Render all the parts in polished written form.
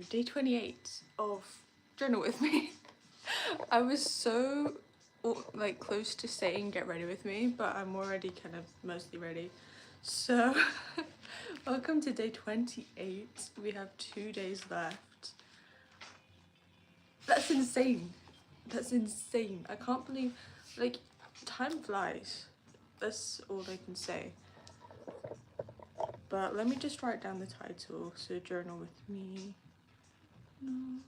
day 28 of Journal With Me. I was so like close to saying get ready with me, but I'm already kind of mostly ready. So welcome to day 28. We have 2 days left. That's insane. That's insane. I can't believe, like, time flies. That's all I can say. But let me just write down the title. So journal with me. No.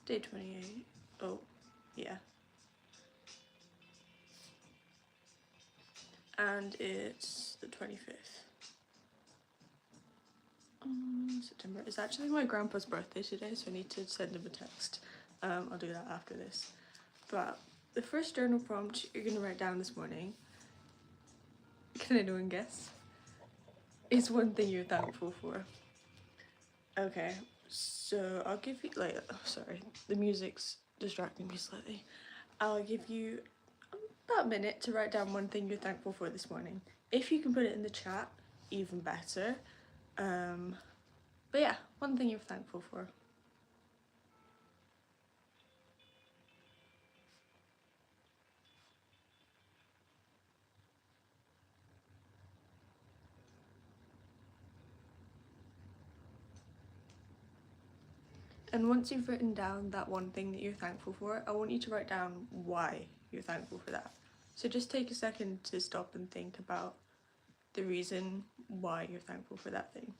Day 28. Oh, yeah. And it's the 25th. September. It's actually my grandpa's birthday today, so I need to send him a text. I'll do that after this. But the first journal prompt you're going to write down this morning, can anyone guess? Is one thing you're thankful for. Okay, so I'll give you, like, oh, sorry, the music's distracting me slightly. I'll give you about a minute to write down one thing you're thankful for this morning. If you can put it in the chat, even better. But yeah, one thing you're thankful for. And once you've written down that one thing that you're thankful for, I want you to write down why you're thankful for that. So just take a second to stop and think about the reason why you're thankful for that thing.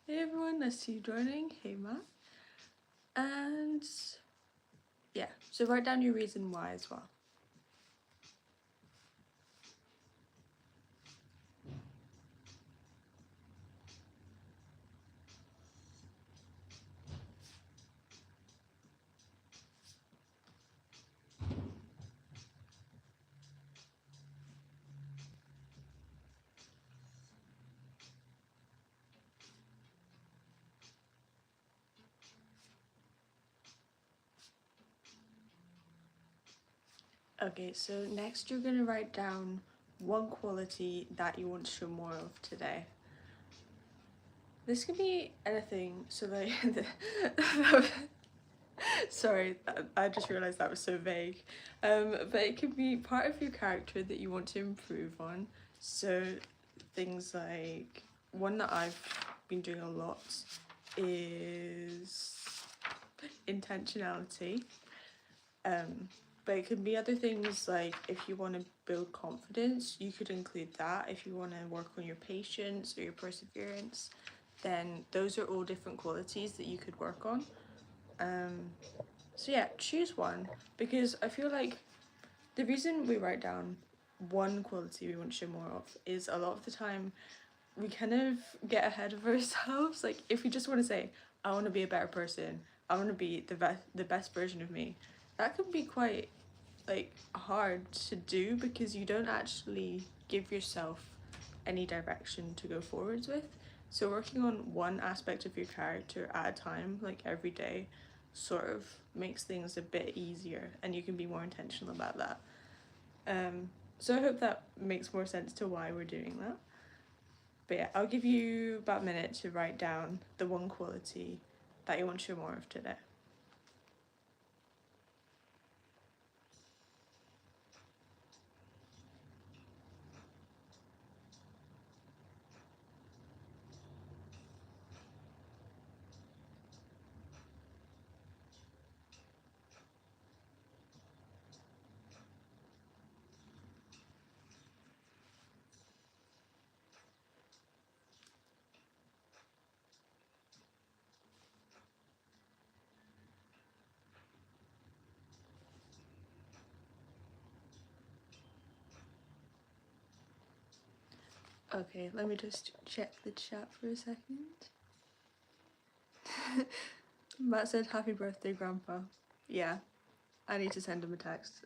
Hey everyone, nice to see you joining. Hey Matt. And yeah, so write down your reason why as well. Okay, so next you're going to write down one quality that you want to show more of today. This can be anything, so like, sorry, I just realised that was so vague. But it could be part of your character that you want to improve on. So things like, one that I've been doing a lot is intentionality. But it could be other things, like if you want to build confidence, you could include that. If you want to work on your patience or your perseverance, then those are all different qualities that you could work on. So yeah, choose one, because I feel like the reason we write down one quality we want to show more of is a lot of the time we kind of get ahead of ourselves. Like if we just want to say, I want to be a better person, I want to be the best version of me, that can be quite like hard to do because you don't actually give yourself any direction to go forwards with. So working on one aspect of your character at a time, like every day, sort of makes things a bit easier and you can be more intentional about that. So I hope that makes more sense to why we're doing that. But yeah, I'll give you about a minute to write down the one quality that you want to show more of today. Okay, let me just check the chat for a second. Matt said happy birthday, Grandpa. Yeah, I need to send him a text.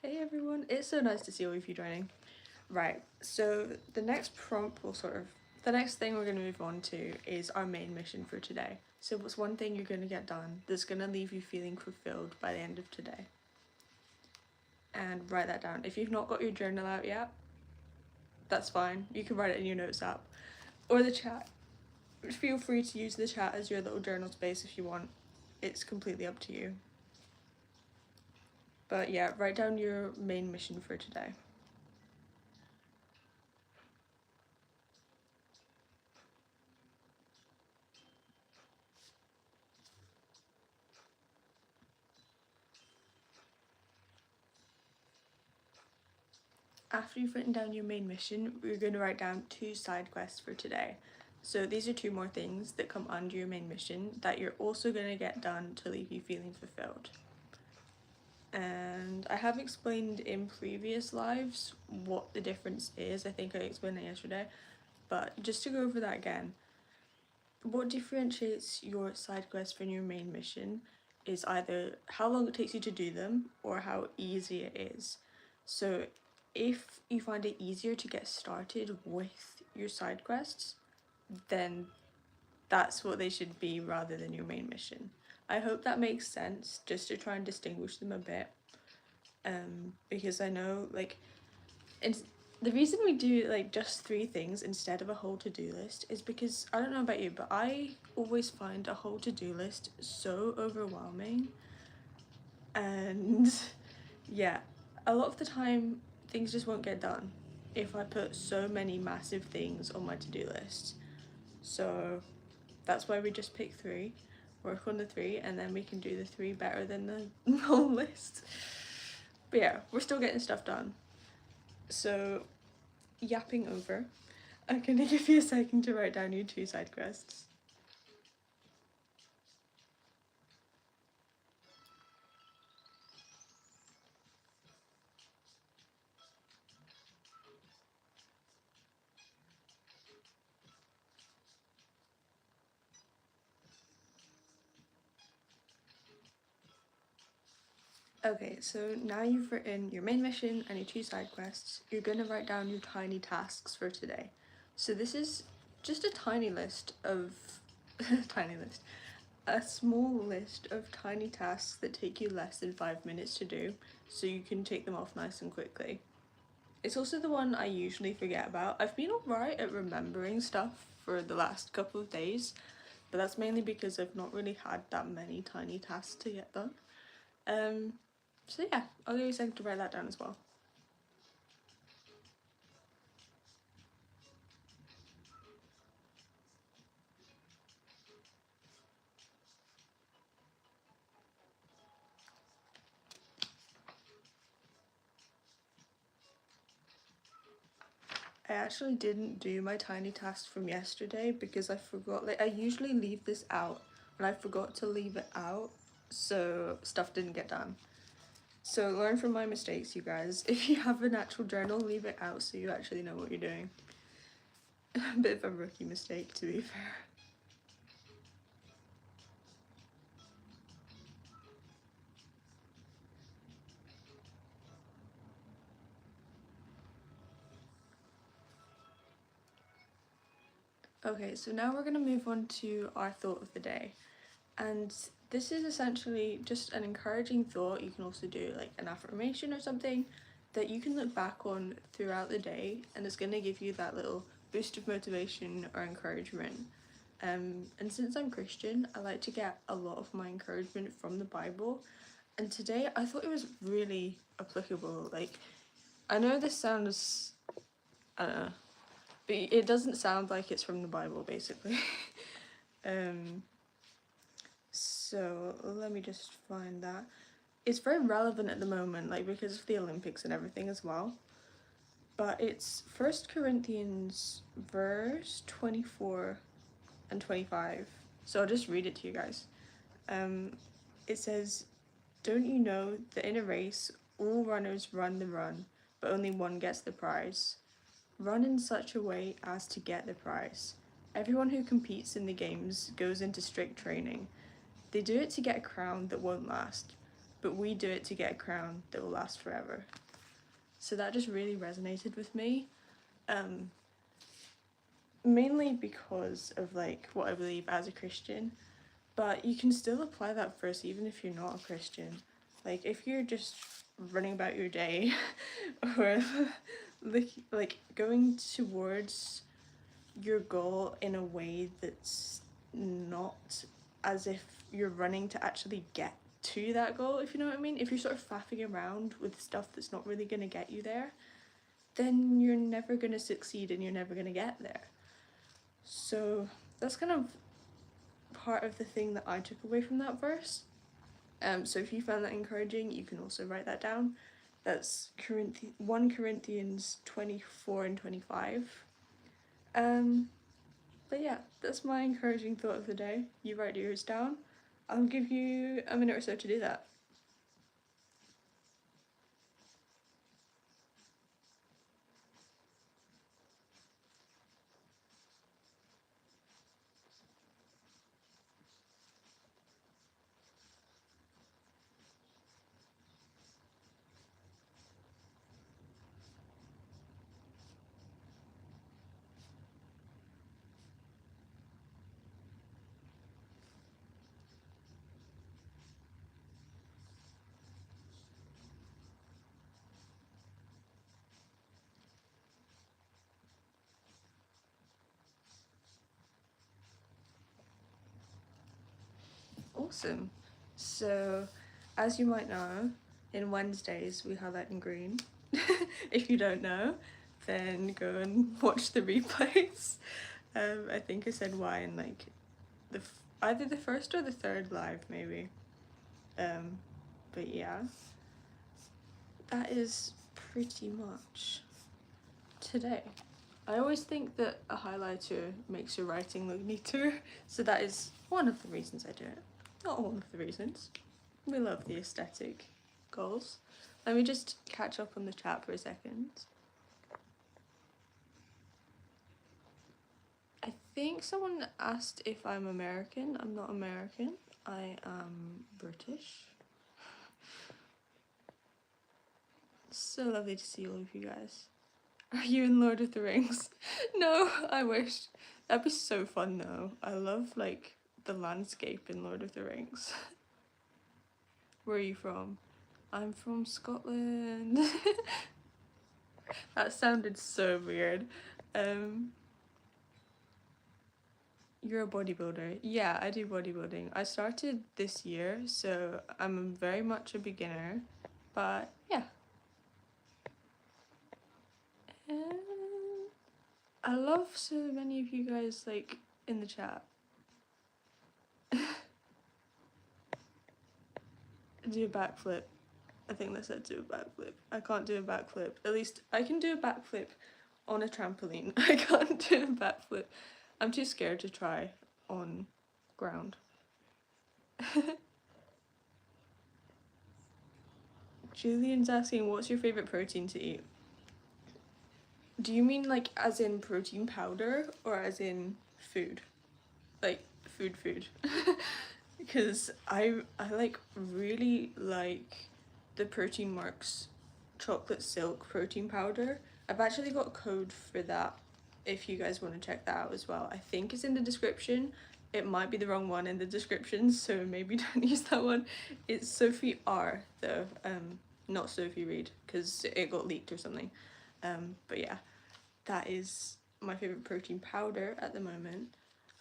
Hey everyone, it's so nice to see all of you joining. Right, so the next prompt the next thing we're going to move on to is our main mission for today. So what's one thing you're going to get done that's going to leave you feeling fulfilled by the end of today? and write that down. If you've not got your journal out yet, that's fine. You can write it in your notes app or the chat. Feel free to use the chat as your little journal space if you want. It's completely up to you. But yeah, write down your main mission for today. After you've written down your main mission, we're going to write down 2 side quests for today. So these are 2 more things that come under your main mission that you're also going to get done to leave you feeling fulfilled. And I have explained in previous lives what the difference is. I think I explained it yesterday, but just to go over that again, what differentiates your side quest from your main mission is either how long it takes you to do them or how easy it is. So if you find it easier to get started with your side quests, then that's what they should be rather than your main mission. I hope that makes sense, just to try and distinguish them a bit. Because I know, like, it's the reason we do like just 3 things instead of a whole to-do list is because I don't know about you, but I always find a whole to-do list so overwhelming. And yeah, a lot of the time things just won't get done if I put so many massive things on my to-do list. So that's why we just pick 3, work on the 3, and then we can do the 3 better than the whole list. But yeah, we're still getting stuff done. So yapping over, I'm gonna give you a second to write down your 2 side quests. Okay, so now you've written your main mission and your 2 side quests, you're gonna write down your tiny tasks for today. So this is just a tiny list of a small list of tiny tasks that take you less than 5 minutes to do, so you can take them off nice and quickly. It's also the one I usually forget about. I've been alright at remembering stuff for the last couple of days, but that's mainly because I've not really had that many tiny tasks to get done. So yeah, I'll give you a second to write that down as well. I actually didn't do my tiny task from yesterday because I forgot, like I usually leave this out, and I forgot to leave it out, so stuff didn't get done. So learn from my mistakes, you guys. If you have an actual journal, leave it out so you actually know what you're doing. A bit of a rookie mistake, to be fair. Okay, so now we're going to move on to our thought of the day. And this is essentially just an encouraging thought. You can also do like an affirmation or something that you can look back on throughout the day, and it's going to give you that little boost of motivation or encouragement. And since I'm Christian, I like to get a lot of my encouragement from the Bible. And today I thought it was really applicable. Like, I know this sounds, I don't know, but it doesn't sound like it's from the Bible, basically. So let me just find that. It's very relevant at the moment, like because of the Olympics and everything as well. But it's 1 Corinthians verse 24 and 25. So I'll just read it to you guys. It says, "Don't you know that in a race all runners run the run, but only one gets the prize? Run in such a way as to get the prize. Everyone who competes in the games goes into strict training. They do it to get a crown that won't last, but we do it to get a crown that will last forever." So that just really resonated with me. Mainly because of like what I believe as a Christian, but you can still apply that verse even if you're not a Christian. Like if you're just running about your day or like going towards your goal in a way that's not as if you're running to actually get to that goal, if you know what I mean. If you're sort of faffing around with stuff that's not really going to get you there, then you're never going to succeed and you're never going to get there. So that's kind of part of the thing that I took away from that verse. So if you found that encouraging, you can also write that down. That's 1 Corinthians 24 and 25. But yeah, that's my encouraging thought of the day. You write yours down. I'll give you a minute or so to do that. Awesome. So, as you might know, in Wednesdays we highlight in green. If you don't know, then go and watch the replays. I think I said why in like either the first or the third live maybe. But yeah, that is pretty much today. I always think that a highlighter makes your writing look neater, so that is one of the reasons I do it. Not all of the reasons. We love the aesthetic goals. Let me just catch up on the chat for a second. I think someone asked if I'm American. I'm not American. I am British. So lovely to see all of you guys. Are you in Lord of the Rings? No, I wish. That'd be so fun though. I love like the landscape in Lord of the Rings. Where are you from? I'm from Scotland. That sounded so weird. You're a bodybuilder. Yeah, I do bodybuilding. I started this year, so I'm very much a beginner. But yeah. I love so many of you guys like in the chat. Do a backflip. I think they said do a backflip. I can't do a backflip. At least I can do a backflip on a trampoline. I can't do a backflip. I'm too scared to try on ground. Julian's asking, what's your favourite protein to eat? Do you mean like as in protein powder or as in food? Like food? Because I like really like the Protein Marks chocolate silk protein powder. I've actually got a code for that if you guys want to check that out as well. I think it's in the description. It might be the wrong one in the description, so maybe don't use that one. It's Sophie R though, not Sophie Reid, because it got leaked or something. But yeah, that is my favourite protein powder at the moment.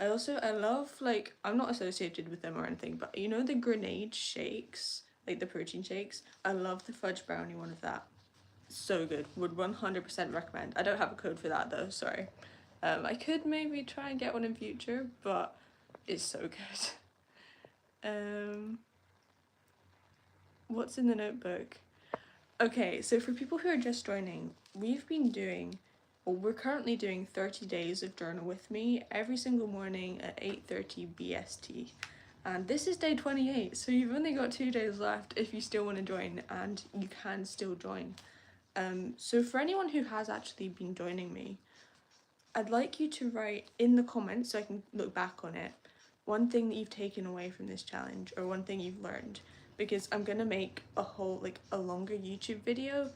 I love, like, I'm not associated with them or anything, but you know the grenade shakes, like the protein shakes? I love the fudge brownie one of that. So good. Would 100% recommend. I don't have a code for that though, sorry. I could maybe try and get one in future, but it's so good. What's in the notebook? Okay, so for people who are just joining, we're currently doing 30 days of journal with me every single morning at 8:30 BST. And this is day 28, so you've only got 2 days left if you still want to join, and you can still join. So for anyone who has actually been joining me, I'd like you to write in the comments so I can look back on it, one thing that you've taken away from this challenge or one thing you've learned, because I'm gonna make a longer YouTube video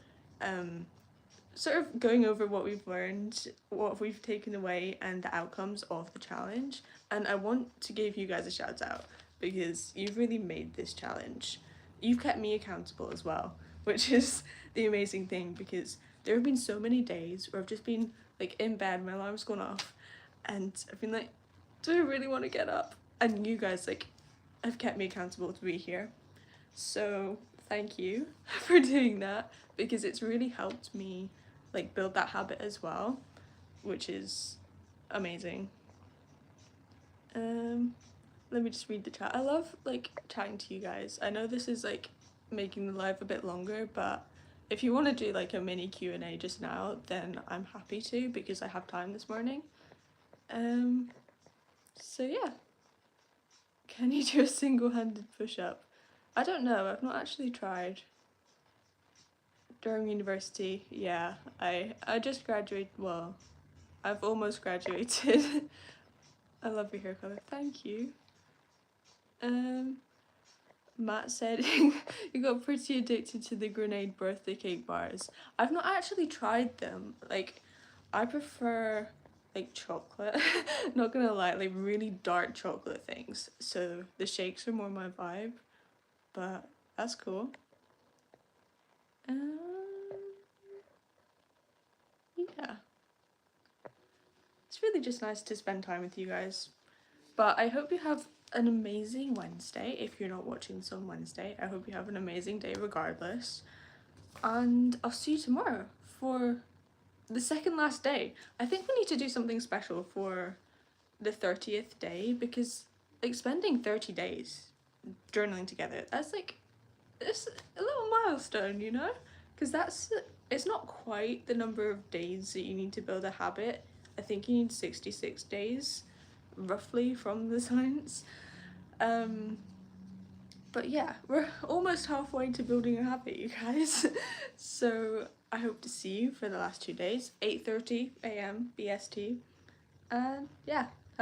sort of going over what we've learned, what we've taken away and the outcomes of the challenge. And I want to give you guys a shout out because you've really made this challenge. You've kept me accountable as well. which is the amazing thing, because there have been so many days where I've just been like in bed, my alarm's gone off, and I've been like, do I really want to get up? And you guys like have kept me accountable to be here. So thank you for doing that, because it's really helped me like build that habit as well, which is amazing. Let me just read the chat. I love like chatting to you guys. I know this is like making the live a bit longer, but if you want to do like a mini Q&A just now, then I'm happy to, because I have time this morning. So yeah. Can you do a single-handed push-up? I don't know, I've not actually tried. During university, yeah, I just graduated, well, I've almost graduated. I love your hair colour, thank you. Matt said you got pretty addicted to the grenade birthday cake bars. I've not actually tried them. Like, I prefer like chocolate. Not gonna lie, like really dark chocolate things. So the shakes are more my vibe. But that's cool. Yeah. It's really just nice to spend time with you guys. But I hope you have an amazing Wednesday. If you're not watching this on Wednesday, I hope you have an amazing day regardless. And I'll see you tomorrow for the second last day. I think we need to do something special for the 30th day, because like spending 30 days journaling together, that's like, it's a little milestone, you know? Because it's not quite the number of days that you need to build a habit. I think you need 66 days roughly from the science. But yeah, we're almost halfway to building a habit, you guys. So I hope to see you for the last 2 days, 8:30 a.m. BST. And yeah,